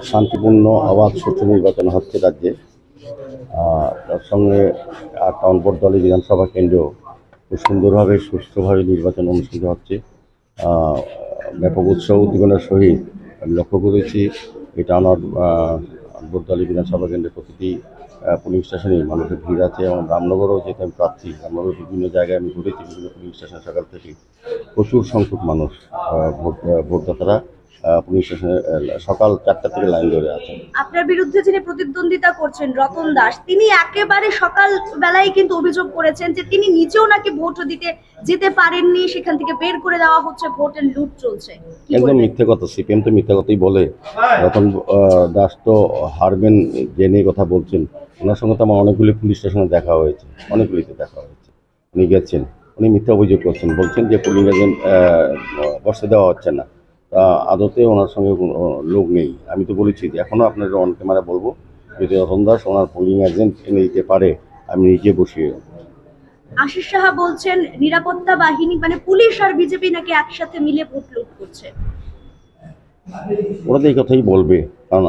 শান্তিপূর্ণ অবাধ সুষ্ঠু নির্বাচন হচ্ছে রাজ্যে। তার সঙ্গে ৮ নম্বর দলে বিধানসভা কেন্দ্র খুব সুন্দরভাবে সুষ্ঠুভাবে নির্বাচন অনুষ্ঠিত হচ্ছে। ব্যাপক উৎসাহ উদ্দীপনার সহিত আমি লক্ষ্য করেছি এটা আমার বর্দলী বিধানসভা কেন্দ্রের প্রতিটি পুলিং স্টেশনেই মানুষের ভিড় আছে এবং রামনগরও যেহেতু আমি প্রার্থী, রামনগরের বিভিন্ন জায়গায় আমি ঘুরেছি, বিভিন্ন পুলিং স্টেশন সকাল থেকে প্রচুর সংখ্যক মানুষ ভোটদাতারা পুলিং স্টেশনে সকাল 4টা থেকে লাইন ধরে আছেন। আপনার বিরুদ্ধে যিনি প্রতিদ্বন্দ্বিতা করছেন রতন দাস, তিনি একেবারে সকাল বেলায় কিন্তু অভিযোগ করেছেন যে তিনি নিজেও নাকি ভোট দিতে যেতে পারেননি, সেখান থেকে বের করে দেওয়া হচ্ছে, ভোটের লুট চলছে। একদম মিথ্যে কথা, সিপিএম তো মিথ্যে কথাই বলে। রতন দাস তো হারবেন জেনে কথা বলছেন। ওনার সঙ্গে তো আমার অনেকগুলি পুলিশ স্টেশনে দেখা হয়েছে, অনেকগুলিতে দেখা হয়েছে, উনি গেছেন, উনি মিথ্যা অভিযোগ করছেন, বলছেন যে পুলিং এজেন্ট বসতে দেওয়া হচ্ছে না। তা আদতে ওনার সঙ্গে লোক নেই। আমি তো বলেছি যে এখনও আপনার অন ক্যামেরা বলবো, যদি রতন দাস ওনার পুলিং এজেন্ট এনে দিতে পারে আমি নিজে বসিয়ে। আশিস সাহা বলছেন নিরাপত্তা বাহিনী মানে পুলিশ আর বিজেপি নাকি একসাথে মিলে ভোট লুট করছে। ওরা তো এই কথাই বলবে, কারণ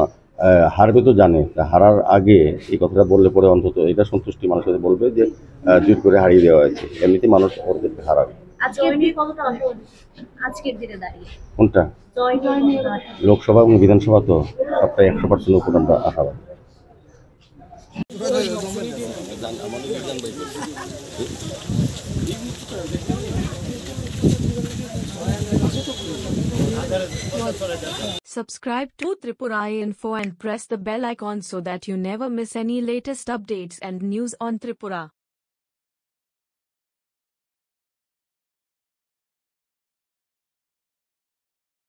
হারবে তো জানে, হারার আগে এই কথাটা বললে পরে অন্তত এটা সন্তুষ্টি মানুষের বলবে যে জোর করে হারিয়ে দেওয়া হয়েছে, এমনিতে মানুষ ওদেরকে হারাবে। আজকের দিনে দাঁড়িয়ে কোনটা লোকসভা এবং বিধানসভা তো সবটাই 100% উপর আমরা আশাবাদী। Subscribe to Tripura Info and press the bell icon so that you never miss any latest updates and news on Tripura.